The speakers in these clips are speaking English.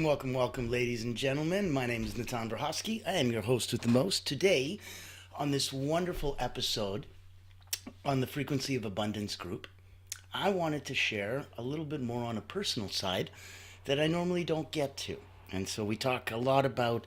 Welcome, ladies and gentlemen. My name is 𝗠𝗿𝘁𝗶𝗹. I am your host with the most. Today, on this wonderful episode on the Frequency of Abundance group, I wanted to share a little bit more on a personal side that I normally don't get to. And so we talk a lot about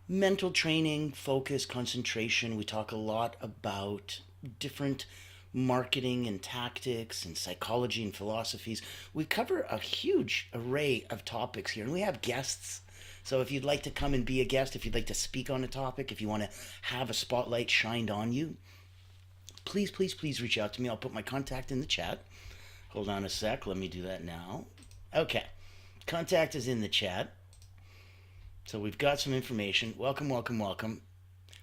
mental training, focus, concentration. We talk a lot about different marketing and tactics and psychology and philosophies. We cover a huge array of topics here, and we have guests. So if you'd like to come and be a guest, if you'd like to speak on a topic, if you want to have a spotlight shined on you, please reach out to me. I'll put my contact in the chat. Hold on a sec. Let me do that now. Okay. Contact is in the chat. So we've got some information. Welcome.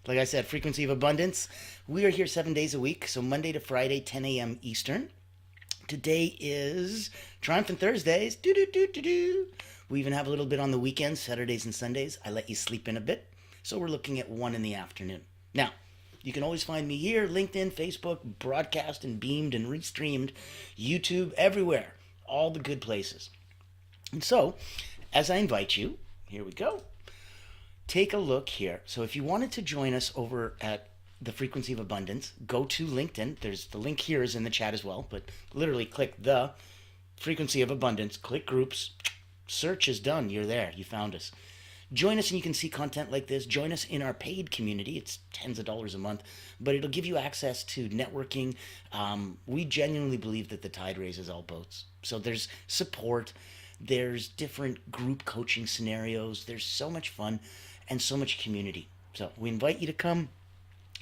Like I said, Frequency of Abundance. We are here 7 days a week, so Monday to Friday, 10 a.m. Eastern. Today is Triumphant Thursdays. We even have a little bit on the weekends, Saturdays and Sundays. I let you sleep in a bit. So we're looking at 1 in the afternoon. Now, you can always find me here, LinkedIn, Facebook, broadcast and beamed and restreamed, YouTube, everywhere. All the good places. And so, as I invite you, here we go. Take a look here. So if you wanted to join us over at the Frequency of Abundance, go to LinkedIn. There's the link here is in the chat as well, but literally click the Frequency of Abundance, click groups, search is done. You're there. You found us. Join us and you can see content like this. Join us in our paid community. It's tens of dollars a month, but it'll give you access to networking. We genuinely believe that the tide raises all boats. So there's support. There's different group coaching scenarios. There's so much fun and so much community. So we invite you to come,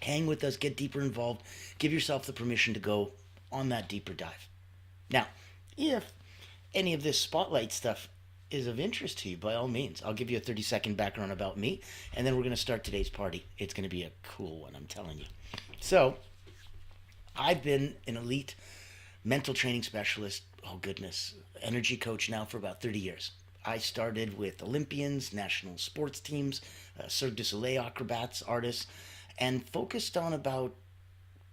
hang with us, get deeper involved, give yourself the permission to go on that deeper dive. Now, if any of this spotlight stuff is of interest to you, by all means, I'll give you a 30-second background about me, and then we're going to start today's party. It's going to be a cool one, I'm telling you. So, I've been an elite mental training specialist, oh goodness, energy coach now for about 30 years. I started with Olympians, national sports teams, Cirque du Soleil acrobats, artists, and focused on about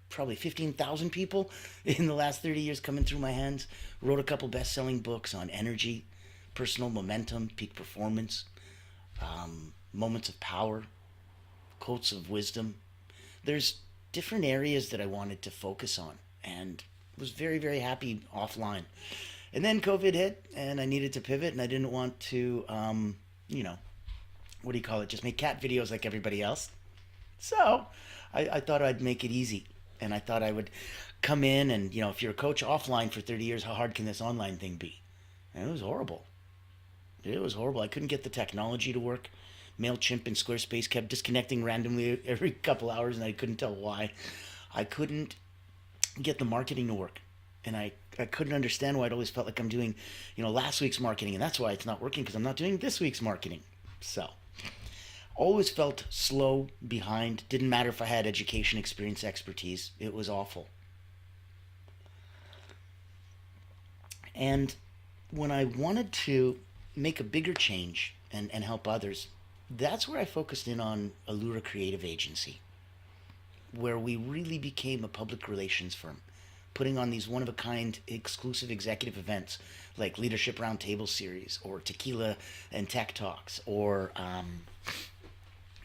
probably 15,000 people in the last 30 years coming through my hands. Wrote a couple best-selling books on energy, personal momentum, peak performance, moments of power, quotes of wisdom. There's different areas that I wanted to focus on, and was very happy offline. And then COVID hit, and I needed to pivot, and I didn't want to, just make cat videos like everybody else. So I thought I'd make it easy, and I thought I would come in and, if you're a coach offline for 30 years, how hard can this online thing be? And it was horrible. I couldn't get the technology to work. MailChimp and Squarespace kept disconnecting randomly every couple hours, and I couldn't tell why. I couldn't get the marketing to work. And I couldn't understand why it always felt like I'm doing, last week's marketing. And that's why it's not working, because I'm not doing this week's marketing. So, always felt slow, behind. Didn't matter if I had education, experience, expertise. It was awful. And when I wanted to make a bigger change and help others, that's where I focused in on Allura Creative Agency, where we really became a public relations firm, putting on these one-of-a-kind exclusive executive events like Leadership Roundtable Series or Tequila and Tech Talks or,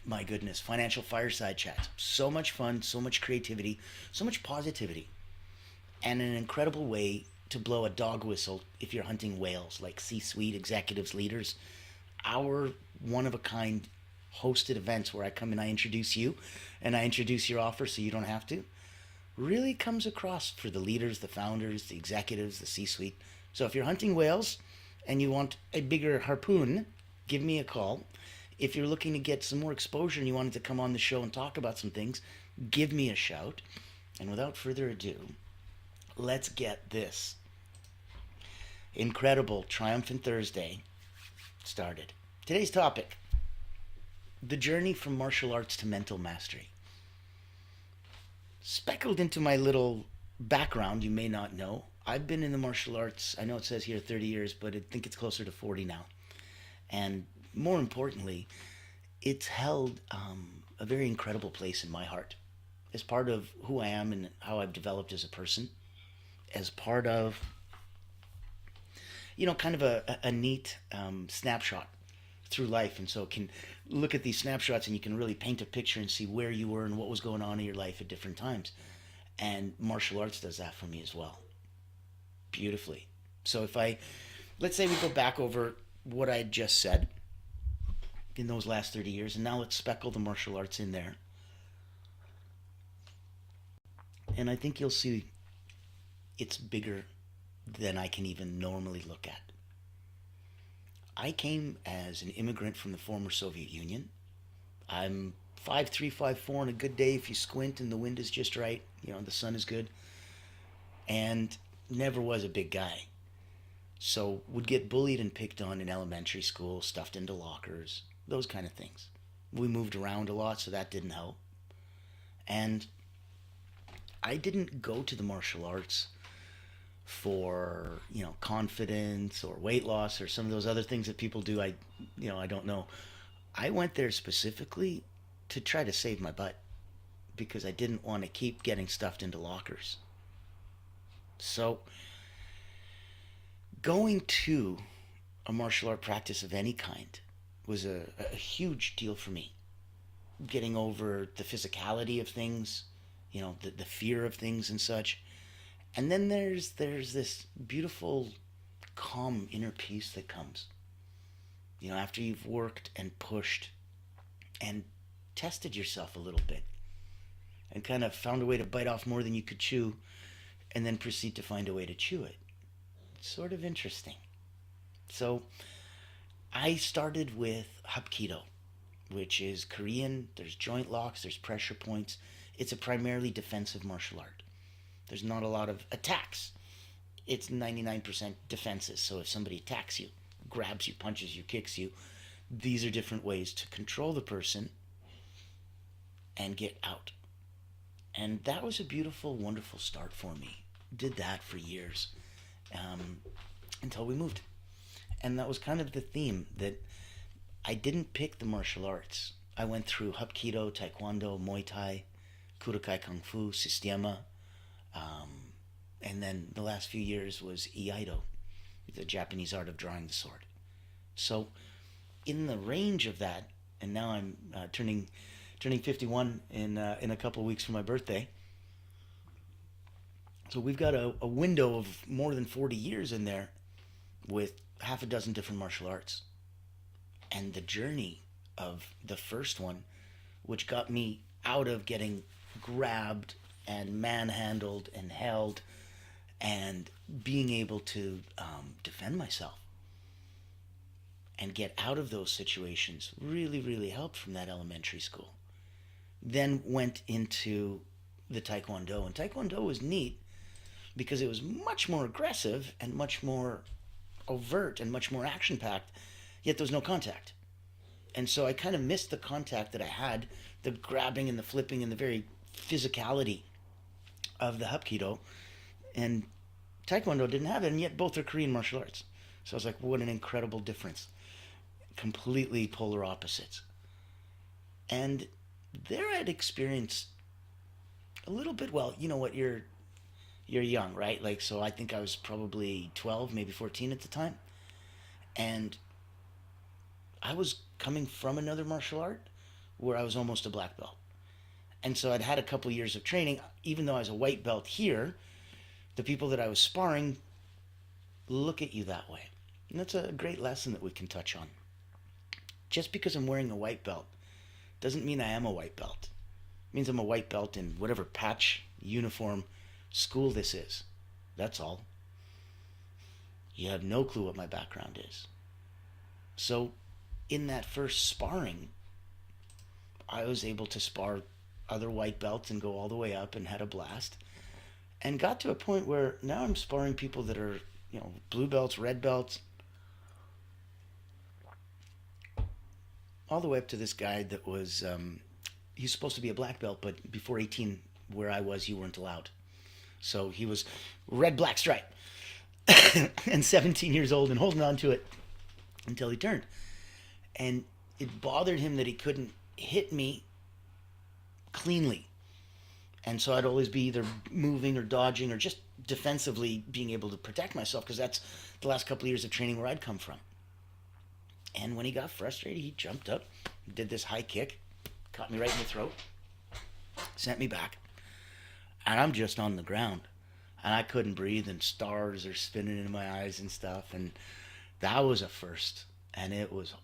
Financial Fireside Chats. So much fun, so much creativity, so much positivity, and an incredible way to blow a dog whistle if you're hunting whales, like C-suite executives, leaders. Our one-of-a-kind hosted events where I come and I introduce you and I introduce your offer so you don't have to, really comes across for the leaders, the founders, the executives, the C-suite. So if you're hunting whales and you want a bigger harpoon, give me a call. If you're looking to get some more exposure and you wanted to come on the show and talk about some things, give me a shout. And without further ado, let's get this incredible Triumphant Thursday started. Today's topic, the journey from martial arts to mental mastery. Speckled into my little background, you may not know, I've been in the martial arts, I know it says here 30 years, but I think it's closer to 40 now. And more importantly, it's held a very incredible place in my heart as part of who I am and how I've developed as a person, as part of kind of a neat snapshot through life. And so it can look at these snapshots and you can really paint a picture and see where you were and what was going on in your life at different times. And martial arts does that for me as well, beautifully. So let's say we go back over what I just said in those last 30 years, and now let's speckle the martial arts in there. And I think you'll see it's bigger than I can even normally look at. I came as an immigrant from the former Soviet Union. I'm 5'3", 5'4" on a good day if you squint and the wind is just right. The sun is good. And never was a big guy. So would get bullied and picked on in elementary school, stuffed into lockers, those kind of things. We moved around a lot, so that didn't help. And I didn't go to the martial arts for, confidence or weight loss or some of those other things that people do. I don't know. I went there specifically to try to save my butt because I didn't want to keep getting stuffed into lockers. So going to a martial art practice of any kind was a huge deal for me. Getting over the physicality of things, the fear of things and such. And then there's this beautiful, calm inner peace that comes. After you've worked and pushed and tested yourself a little bit and kind of found a way to bite off more than you could chew and then proceed to find a way to chew it. It's sort of interesting. So I started with Hapkido, which is Korean. There's joint locks, there's pressure points. It's a primarily defensive martial art. There's not a lot of attacks. It's 99% defenses. So if somebody attacks you, grabs you, punches you, kicks you, these are different ways to control the person and get out. And that was a beautiful, wonderful start for me. Did that for years until we moved. And that was kind of the theme, that I didn't pick the martial arts. I went through Hapkido, Taekwondo, Muay Thai, Kurokai Kung Fu, Systema, and then the last few years was Iaido, the Japanese art of drawing the sword. So in the range of that, and now I'm turning 51 in a couple of weeks for my birthday. So we've got a window of more than 40 years in there with half a dozen different martial arts. And the journey of the first one, which got me out of getting grabbed and manhandled and held and being able to defend myself and get out of those situations, really, really helped from that elementary school. Then went into the Taekwondo, and Taekwondo was neat because it was much more aggressive and much more overt and much more action-packed, yet there was no contact. And so I kind of missed the contact that I had, the grabbing and the flipping and the very physicality of the Hapkido. And Taekwondo didn't have it, and yet both are Korean martial arts. So I was like, what an incredible difference. Completely polar opposites. And there I'd experienced a little bit, well, you know what, you're young, right? Like, so I think I was probably 12, maybe 14 at the time. And I was coming from another martial art where I was almost a black belt. And so I'd had a couple years of training. Even though I was a white belt here, the people that I was sparring look at you that way. And that's a great lesson that we can touch on. Just because I'm wearing a white belt doesn't mean I am a white belt. It means I'm a white belt in whatever patch, uniform, school this is. That's all. You have no clue what my background is. So in that first sparring, I was able to spar other white belts and go all the way up and had a blast. And got to a point where now I'm sparring people that are, blue belts, red belts, all the way up to this guy that was, he's supposed to be a black belt, but before 18, where I was, you weren't allowed. So he was red, black stripe and 17 years old and holding on to it until he turned. And it bothered him that he couldn't hit me cleanly. And so I'd always be either moving or dodging or just defensively being able to protect myself, because that's the last couple of years of training where I'd come from. And when he got frustrated, he jumped up, did this high kick, caught me right in the throat, sent me back. And I'm just on the ground. And I couldn't breathe, and stars are spinning in my eyes and stuff. And that was a first. And it was,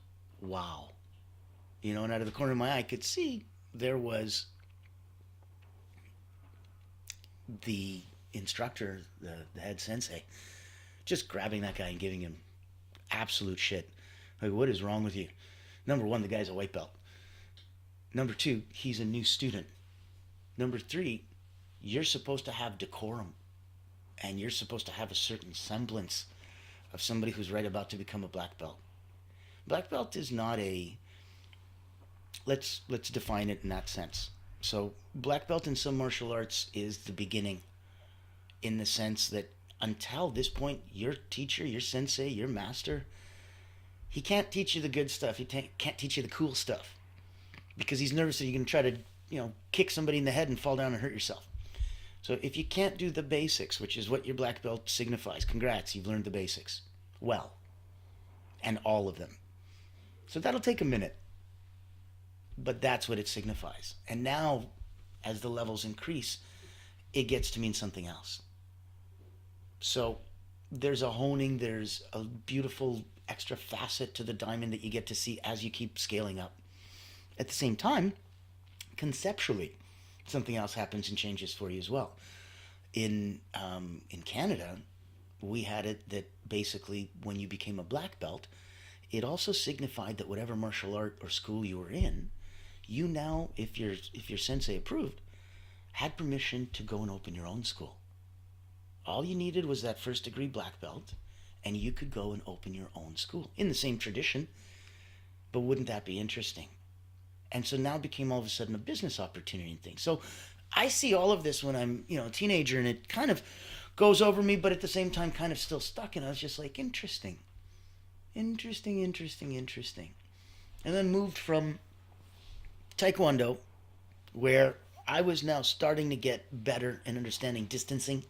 wow. You know, and out of the corner of my eye, I could see there was the instructor, the head sensei, just grabbing that guy and giving him absolute shit. Like, what is wrong with you? Number one, the guy's a white belt. Number two, he's a new student. Number three, you're supposed to have decorum, and you're supposed to have a certain semblance of somebody who's right about to become a black belt. Black belt is not a, let's define it in that sense. So black belt in some martial arts is the beginning, in the sense that until this point, your teacher, your sensei, your master, he can't teach you the good stuff. He can't teach you the cool stuff, because he's nervous that you're going to try to, kick somebody in the head and fall down and hurt yourself. So if you can't do the basics, which is what your black belt signifies, congrats, you've learned the basics well, and all of them. So that'll take a minute, but that's what it signifies. And now, as the levels increase, it gets to mean something else. So there's a honing, there's a beautiful extra facet to the diamond that you get to see as you keep scaling up. At the same time, conceptually, something else happens and changes for you as well. In Canada, we had it that basically when you became a black belt, it also signified that whatever martial art or school you were in, you now, if your sensei approved, had permission to go and open your own school. All you needed was that first degree black belt, and you could go and open your own school in the same tradition. But wouldn't that be interesting? And so now it became all of a sudden a business opportunity and things. So I see all of this when I'm, a teenager, and it kind of goes over me, but at the same time kind of still stuck. And I was just like, interesting. And then moved from Taekwondo, where I was now starting to get better in understanding distancing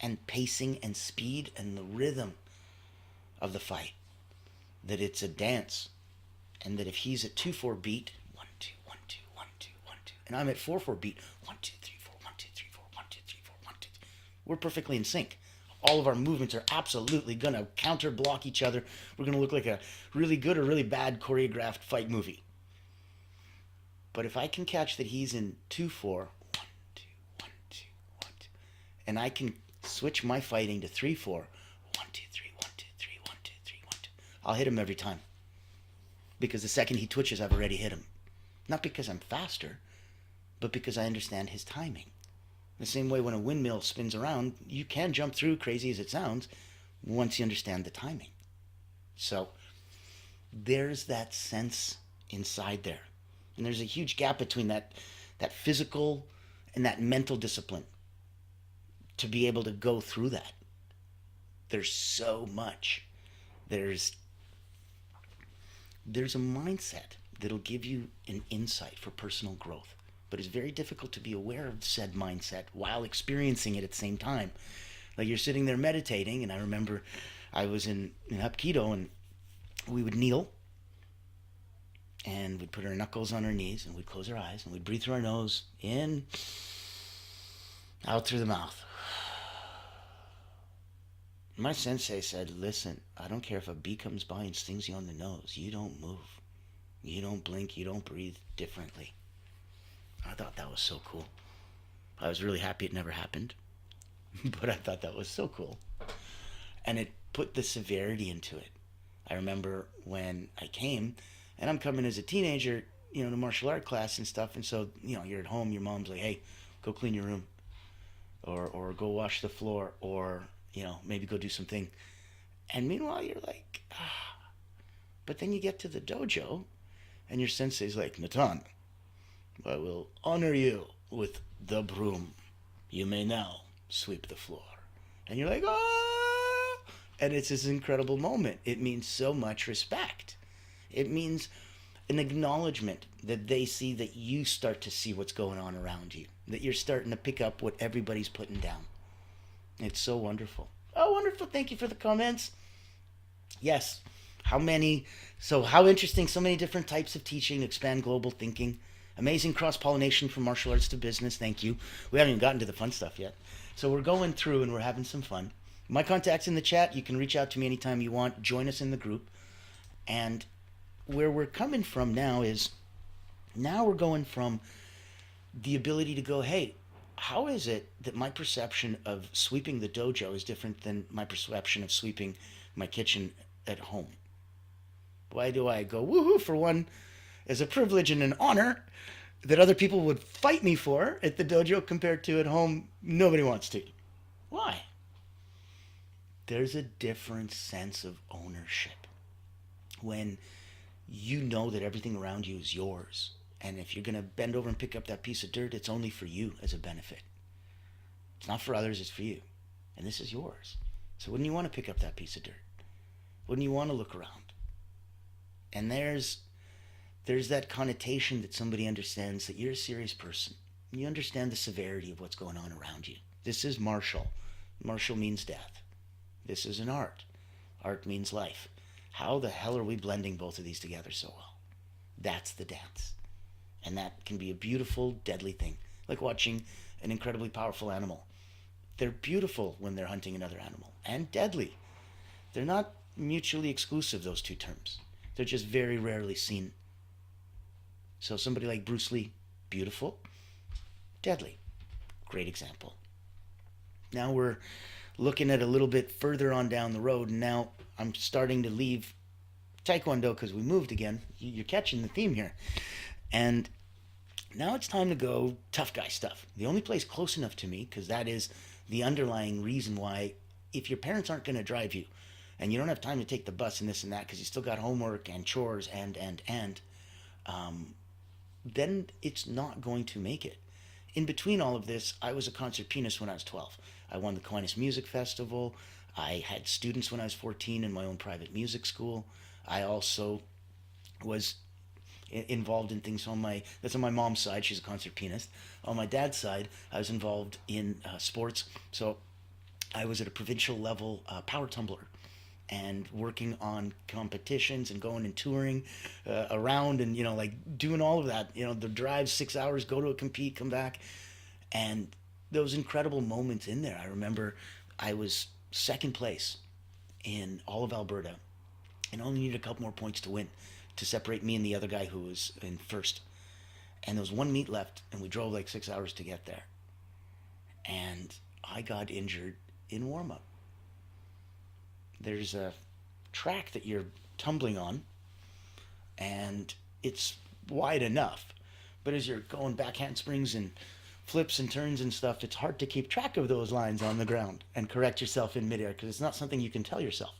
and pacing and speed and the rhythm of the fight. That it's a dance, and that if he's at 2-4 beat, 1 2 1 2 1 2 1 2, and I'm at 4-4 beat, 1 2 3 4 1 2 3 4 1 2 3 4 1 2, we're perfectly in sync. All of our movements are absolutely gonna counter block each other. We're gonna look like a really good or really bad choreographed fight movie. But if I can catch that he's in 2-4, 1 2 1 2 1 2, and I can switch my fighting to 3-4, 1 2 3 1 2 3 1 2 3 1 2, I'll hit him every time. Because the second he twitches, I've already hit him. Not because I'm faster, but because I understand his timing. The same way when a windmill spins around, you can jump through, crazy as it sounds, once you understand the timing. So there's that sense inside there. And there's a huge gap between that physical and that mental discipline to be able to go through that. There's so much. There's a mindset that'll give you an insight for personal growth. But it's very difficult to be aware of said mindset while experiencing it at the same time. Like you're sitting there meditating, and I remember I was in Hapkido, and we would kneel, and we'd put our knuckles on our knees, and we'd close our eyes, and we'd breathe through our nose, in, out through the mouth. My sensei said, listen, I don't care if a bee comes by and stings you on the nose. You don't move. You don't blink. You don't breathe differently. I thought that was so cool. I was really happy it never happened, but I thought that was so cool. And it put the severity into it. I remember when I came, and I'm coming as a teenager, to martial art class and stuff, and so, you're at home, your mom's like, hey, go clean your room, or go wash the floor, or, maybe go do something. And meanwhile, you're like, But then you get to the dojo, and your sensei's like, Natan, I will honor you with the broom. You may now sweep the floor. And you're like, oh! And it's this incredible moment. It means so much respect. It means an acknowledgement that they see that you start to see what's going on around you. that you're starting to pick up what everybody's putting down. It's so wonderful. Oh, wonderful. Thank you for the comments. Yes. How interesting. So many different types of teaching, expand global thinking. Amazing cross-pollination from martial arts to business. Thank you. We haven't even gotten to the fun stuff yet. So we're going through and we're having some fun. My contact's in the chat. You can reach out to me anytime you want. Join us in the group. And where we're coming from now is, now we're going from the ability to go, hey, how is it that my perception of sweeping the dojo is different than my perception of sweeping my kitchen at home? Why do I go, woohoo, for one, as a privilege and an honor that other people would fight me for at the dojo, compared to at home, nobody wants to? Why? There's a different sense of ownership when you know that everything around you is yours. And if you're going to bend over and pick up that piece of dirt, it's only for you as a benefit. It's not for others, it's for you. And this is yours. So wouldn't you want to pick up that piece of dirt? Wouldn't you want to look around? And there's that connotation that somebody understands that you're a serious person. You understand the severity of what's going on around you. This is martial. Martial means death. This is an art. Art means life. How the hell are we blending both of these together so well? That's the dance. And that can be a beautiful, deadly thing. Like watching an incredibly powerful animal. They're beautiful when they're hunting another animal. And deadly. They're not mutually exclusive, those two terms. They're just very rarely seen. So somebody like Bruce Lee, beautiful, deadly. Great example. Now we're looking at a little bit further on down the road, and now I'm starting to leave Taekwondo because we moved again. You're catching the theme here. And now it's time to go tough guy stuff. The only place close enough to me, because that is the underlying reason why, if your parents aren't going to drive you, and you don't have time to take the bus and this and that because you still got homework and chores then it's not going to make it. In between all of this, I was a concert pianist when I was 12. I won the Quinas Music Festival. I had students when I was 14 in my own private music school. I also was involved in things that's on my mom's side. She's a concert pianist. On my dad's side, I was involved in sports. So I was at a provincial level power tumbler, and working on competitions and going and touring around and, like doing all of that, the drive 6 hours, go to a compete, come back. And those incredible moments in there. I remember I was second place in all of Alberta and only needed a couple more points to win to separate me and the other guy who was in first. And there was one meet left, and we drove like 6 hours to get there. And I got injured in warm-up. There's a track that you're tumbling on, and it's wide enough. But as you're going back handsprings and flips and turns and stuff, it's hard to keep track of those lines on the ground and correct yourself in midair, because it's not something you can tell yourself.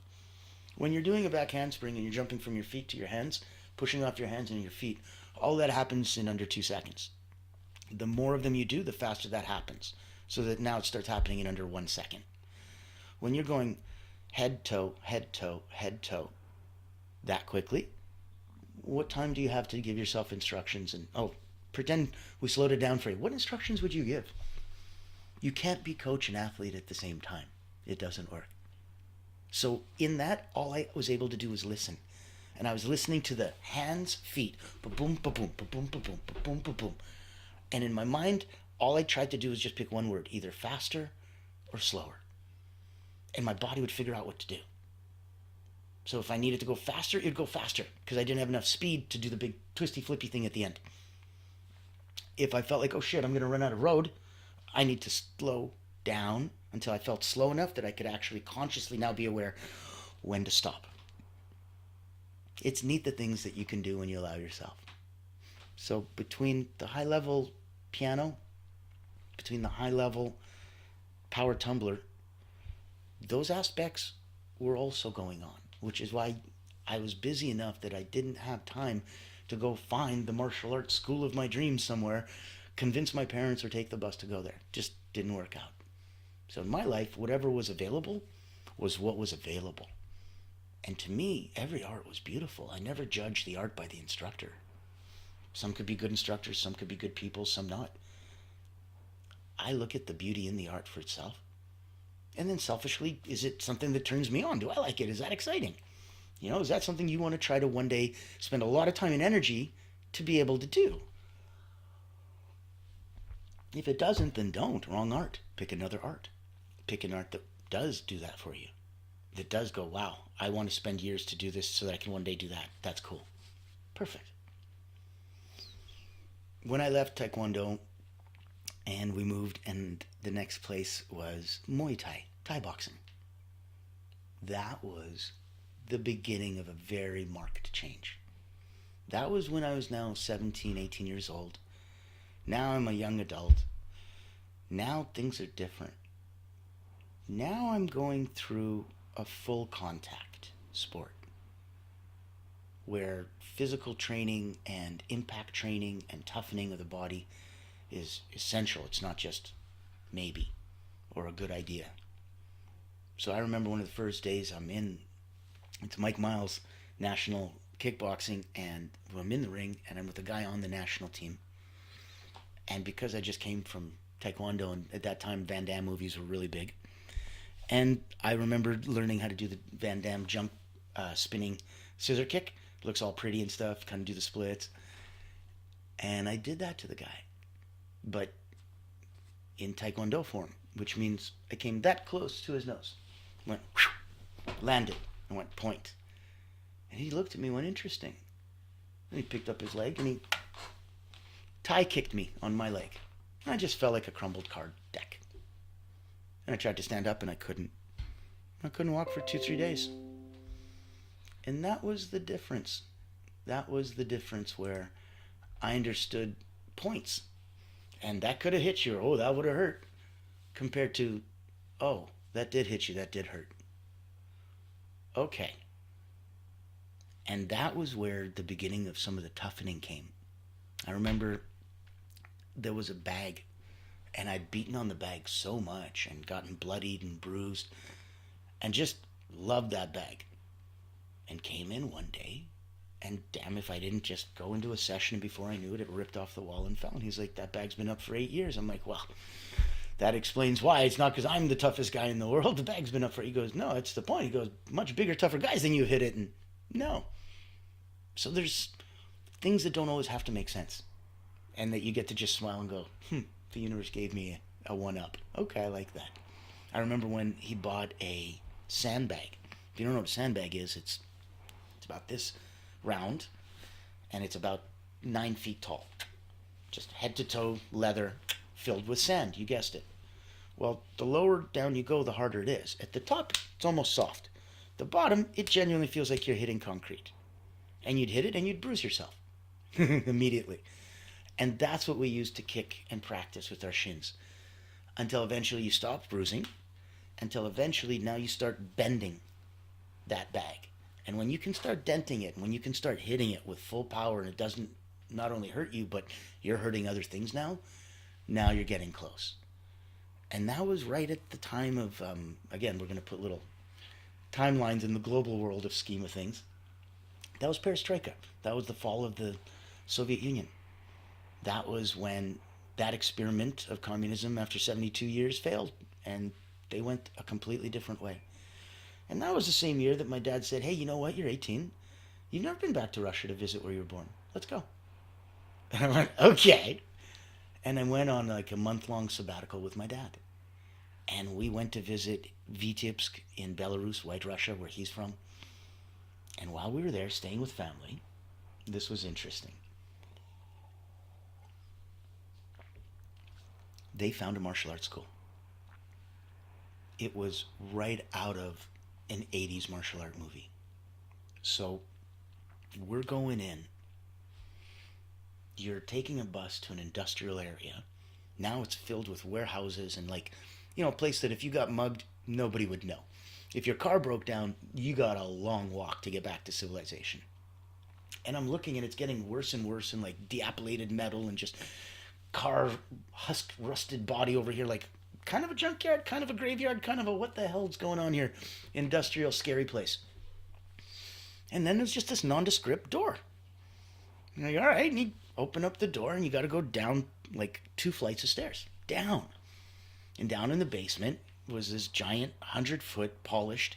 When you're doing a back handspring and you're jumping from your feet to your hands, pushing off your hands and your feet, all that happens in under 2 seconds. The more of them you do, the faster that happens. So that now it starts happening in under 1 second. When you're going head, toe, head, toe, head, toe, that quickly, what time do you have to give yourself instructions? And, pretend we slowed it down for you. What instructions would you give? You can't be coach and athlete at the same time. It doesn't work. So in that, all I was able to do was listen. And I was listening to the hands, feet, ba-boom, ba-boom, ba-boom, ba-boom, ba-boom, ba-boom. And in my mind, all I tried to do was just pick one word, either faster or slower. And my body would figure out what to do. So if I needed to go faster, it'd go faster, because I didn't have enough speed to do the big twisty flippy thing at the end. If I felt like, oh shit, I'm going to run out of road, I need to slow down until I felt slow enough that I could actually consciously now be aware when to stop. It's neat the things that you can do when you allow yourself. So between the high level piano, between the high level power tumbler, those aspects were also going on, which is why I was busy enough that I didn't have time to go find the martial arts school of my dreams somewhere, convince my parents, or take the bus to go there. Just didn't work out. So in my life, whatever was available was what was available. And to me, every art was beautiful. I never judged the art by the instructor. Some could be good instructors, some could be good people, some not. I look at the beauty in the art for itself. And then selfishly, is it something that turns me on? Do I like it? Is that exciting? Is that something you want to try to one day spend a lot of time and energy to be able to do? If it doesn't, then don't. Wrong art. Pick another art. Pick an art that does do that for you. That does go, wow, I want to spend years to do this so that I can one day do that. That's cool. Perfect. When I left Taekwondo and we moved, and the next place was Muay Thai, Thai boxing. That was the beginning of a very marked change. That was when I was now 17, 18 years old. Now I'm a young adult. Now things are different. Now I'm going through a full contact sport where physical training and impact training and toughening of the body is essential. It's not just maybe or a good idea. So I remember one of the first days it's Mike Miles National Kickboxing, and I'm in the ring and I'm with a guy on the national team. And because I just came from Taekwondo, and at that time Van Damme movies were really big, and I remember learning how to do the Van Damme jump, spinning scissor kick. It looks all pretty and stuff, kind of do the splits. And I did that to the guy, but in Taekwondo form, which means I came that close to his nose, went, whew, landed, and went point. And he looked at me and went, interesting. And he picked up his leg and he Thai kicked me on my leg. And I just felt like a crumbled card deck. And I tried to stand up and I couldn't. I couldn't walk for 2-3 days. And that was the difference. That was the difference where I understood points. And that could have hit you, or oh, that would have hurt. Compared to, oh, that did hit you, that did hurt. Okay. And that was where the beginning of some of the toughening came. I remember there was a bag, and I'd beaten on the bag so much and gotten bloodied and bruised and just loved that bag. And came in one day, and damn if I didn't just go into a session, and before I knew it, it ripped off the wall and fell. And he's like, that bag's been up for 8 years. I'm like, well, that explains why. It's not because I'm the toughest guy in the world. The bag's been up for... He goes, no, that's the point. He goes, much bigger, tougher guys than you hit it. And no. So there's things that don't always have to make sense. And that you get to just smile and go, the universe gave me a one-up. Okay, I like that. I remember when he bought a sandbag. If you don't know what a sandbag is, it's about this round, and it's about 9 feet tall. Just head to toe leather filled with sand. You guessed it. Well, the lower down you go, the harder it is. At the top, it's almost soft. The bottom, it genuinely feels like you're hitting concrete. And you'd hit it and you'd bruise yourself immediately. And that's what we use to kick and practice with our shins. Until eventually you stop bruising. Until eventually now you start bending that bag. And when you can start denting it, and when you can start hitting it with full power, and it doesn't not only hurt you, but you're hurting other things now you're getting close. And that was right at the time of, again, we're going to put little timelines in the global world of scheme of things. That was Perestroika. That was the fall of the Soviet Union. That was when that experiment of communism after 72 years failed, and they went a completely different way. And that was the same year that my dad said, hey, you know what? You're 18. You've never been back to Russia to visit where you were born. Let's go. And I went, okay. And I went on like a month-long sabbatical with my dad. And we went to visit F𝗿će in Belarus, White Russia, where he's from. And while we were there, staying with family, this was interesting. They found a martial arts school. It was right out of an 80s martial art movie. So we're going in. You're taking a bus to an industrial area. Now it's filled with warehouses and a place that if you got mugged, nobody would know. If your car broke down, you got a long walk to get back to civilization. And I'm looking and it's getting worse and worse, and diapilated metal and just car husk rusted body over here, kind of a junkyard, kind of a graveyard, kind of a what the hell's going on here, industrial scary place. And then there's just this nondescript door. And all right, and you open up the door and you got to go down 2 flights of stairs. Down. And down in the basement was this giant 100-foot polished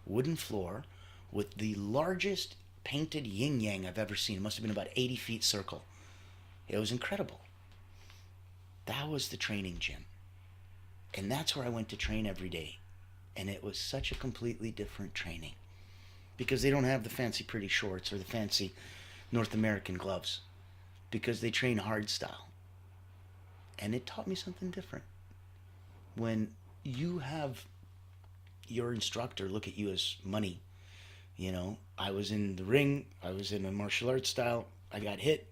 wooden floor with the largest painted yin-yang I've ever seen. It must have been about 80 feet circle. It was incredible. That was the training gym. And that's where I went to train every day. And it was such a completely different training. Because they don't have the fancy pretty shorts or the fancy North American gloves. Because they train hard style. And it taught me something different. When you have your instructor look at you as money, you know, I was in the ring, I was in a martial arts style, I got hit,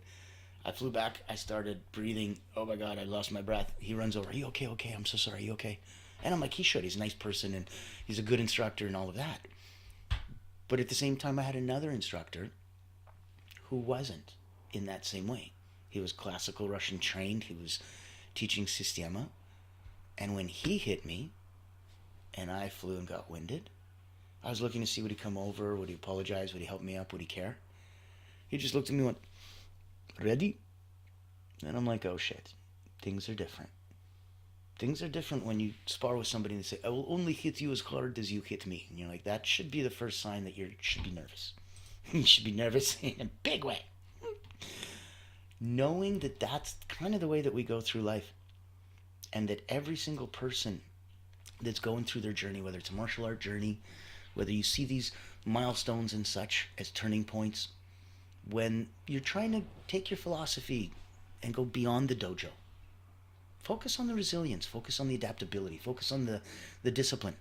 I flew back, I started breathing, oh my God, I lost my breath. He runs over, are you okay? Okay, I'm so sorry, are you okay? And I'm like, he should, he's a nice person and he's a good instructor and all of that. But at the same time, I had another instructor who wasn't in that same way. He was classical Russian trained, he was teaching 𝗠𝗿će. And when he hit me, and I flew and got winded, I was looking to see would he come over, would he apologize, would he help me up, would he care? He just looked at me and went, ready? And I'm like, oh shit, things are different. Things are different when you spar with somebody and they say, I will only hit you as hard as you hit me. And you're like, that should be the first sign that you should be nervous. You should be nervous in a big way. Knowing that that's kind of the way that we go through life. And that every single person that's going through their journey, whether it's a martial art journey, whether you see these milestones and such as turning points, when you're trying to take your philosophy and go beyond the dojo, focus on the resilience, focus on the adaptability, focus on the discipline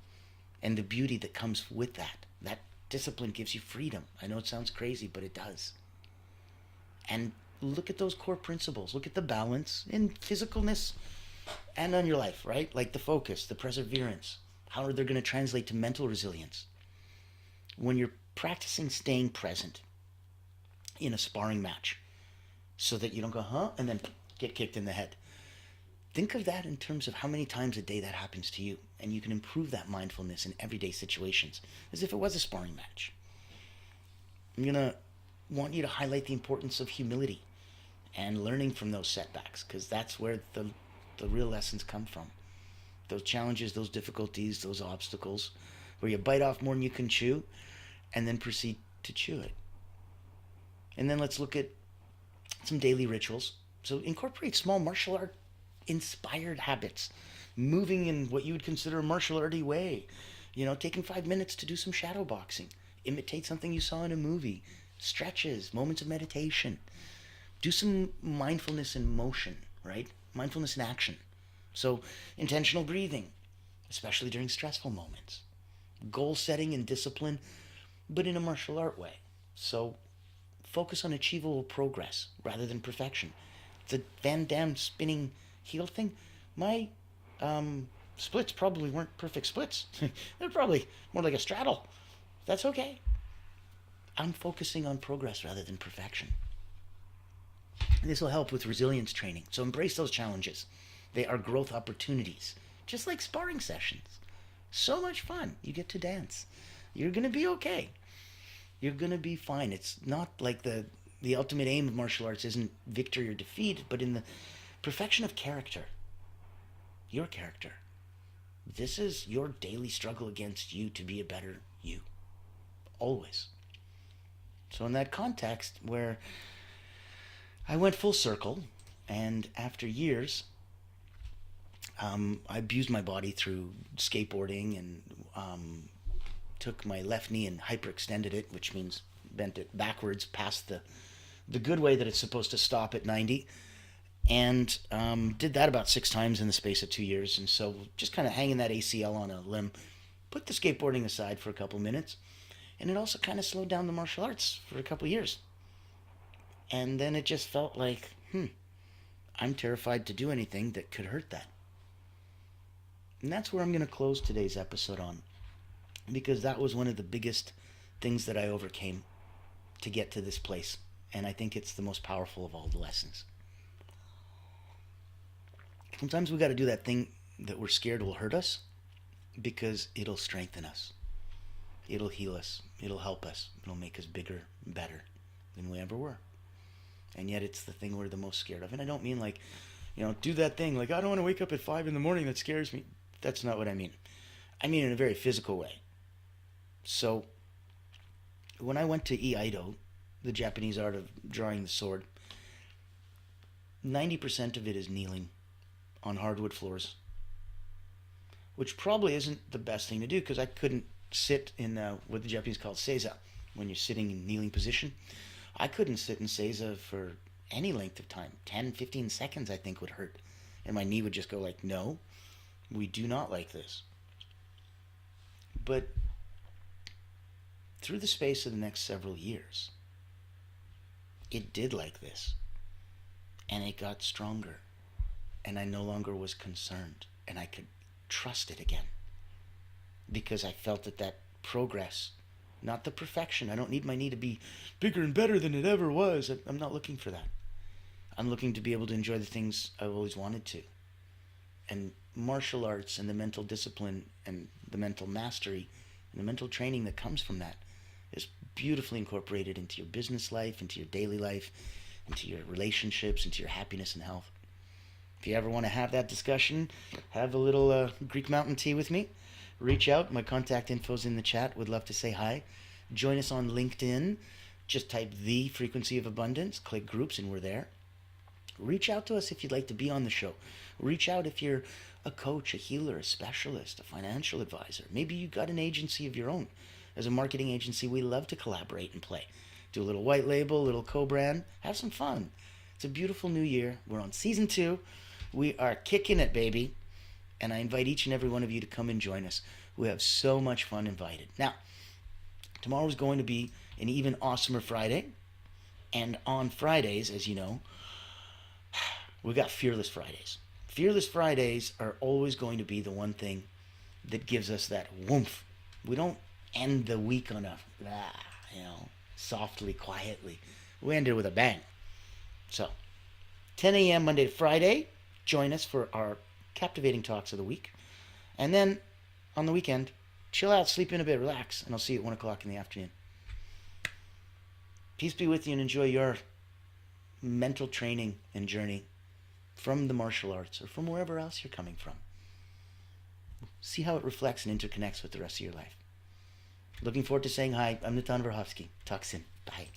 and the beauty that comes with that. That discipline gives you freedom. I know it sounds crazy, but it does. And look at those core principles. Look at the balance in physicalness and on your life, right? Like the focus, the perseverance. How are they going to translate to mental resilience? When you're practicing staying present in a sparring match so that you don't go, huh? And then get kicked in the head. Think of that in terms of how many times a day that happens to you. And you can improve that mindfulness in everyday situations as if it was a sparring match. I'm going to want you to highlight the importance of humility and learning from those setbacks, because that's where the real lessons come from. Those challenges, those difficulties, those obstacles, where you bite off more than you can chew and then proceed to chew it. And then let's look at some daily rituals. So incorporate small martial art inspired habits, moving in what you would consider a martial arty way. You know, taking 5 minutes to do some shadow boxing, imitate something you saw in a movie, stretches, moments of meditation. Do some mindfulness in motion, right? Mindfulness in action. So intentional breathing, especially during stressful moments. Goal setting and discipline, but in a martial art way. So focus on achievable progress rather than perfection. The Van Damme spinning heel thing, my splits probably weren't perfect splits. They're probably more like a straddle. That's okay. I'm focusing on progress rather than perfection. This will help with resilience training. So embrace those challenges. They are growth opportunities, just like sparring sessions. So much fun. You get to dance. You're going to be okay. You're going to be fine. It's not like the ultimate aim of martial arts isn't victory or defeat, but in the perfection of character. Your character. This is your daily struggle against you to be a better you. Always. So in that context where I went full circle, and after years, I abused my body through skateboarding and took my left knee and hyperextended it, which means bent it backwards past the good way that it's supposed to stop at 90, and did that about 6 times in the space of 2 years. And so just kind of hanging that ACL on a limb, put the skateboarding aside for a couple minutes, and it also kind of slowed down the martial arts for a couple years. And then it just felt like, I'm terrified to do anything that could hurt that. And that's where I'm going to close today's episode on, because that was one of the biggest things that I overcame to get to this place. And I think it's the most powerful of all the lessons. Sometimes we got to do that thing that we're scared will hurt us, because it'll strengthen us. It'll heal us. It'll help us. It'll make us bigger and better than we ever were. And yet it's the thing we're the most scared of. And I don't mean like do that thing. Like, I don't want to wake up at 5 in the morning. That scares me. That's not what I mean. I mean in a very physical way. So, when I went to Iaido, the Japanese art of drawing the sword, 90% of it is kneeling on hardwood floors, which probably isn't the best thing to do because I couldn't sit in what the Japanese call seiza, when you're sitting in kneeling position. I couldn't sit in seiza for any length of time. 10, 15 seconds I think would hurt. And my knee would just go like, no, we do not like this. But through the space of the next several years, it did like this. And it got stronger. And I no longer was concerned. And I could trust it again. Because I felt that progress, not the perfection. I don't need my knee to be bigger and better than it ever was. I'm not looking for that. I'm looking to be able to enjoy the things I've always wanted to. And martial arts and the mental discipline and the mental mastery and the mental training that comes from that is beautifully incorporated into your business life, into your daily life, into your relationships, into your happiness and health. If you ever want to have that discussion, have a little Greek mountain tea with me, reach out. My contact info's in the chat. Would love to say hi. Join us on LinkedIn. Just type The Frequency of Abundance, click groups, and we're there. Reach out to us if you'd like to be on the show. Reach out if you're a coach, a healer, a specialist, a financial advisor. Maybe you've got an agency of your own. As a marketing agency, we love to collaborate and play. Do a little white label, a little co-brand. Have some fun. It's a beautiful new year. We're on season 2. We are kicking it, baby. And I invite each and every one of you to come and join us. We have so much fun invited. Now, tomorrow's going to be an even awesomer Friday. And on Fridays, as you know, we got Fearless Fridays. Fearless Fridays are always going to be the one thing that gives us that woomph. We don't end the week on a, softly, quietly. We end it with a bang. So, 10 a.m. Monday to Friday, join us for our captivating talks of the week. And then, on the weekend, chill out, sleep in a bit, relax, and I'll see you at 1 o'clock in the afternoon. Peace be with you and enjoy your mental training and journey from the martial arts or from wherever else you're coming from. See how it reflects and interconnects with the rest of your life. Looking forward to saying hi. I'm 𝗠𝗏𝘁𝗶𝗹. Talk soon. Bye.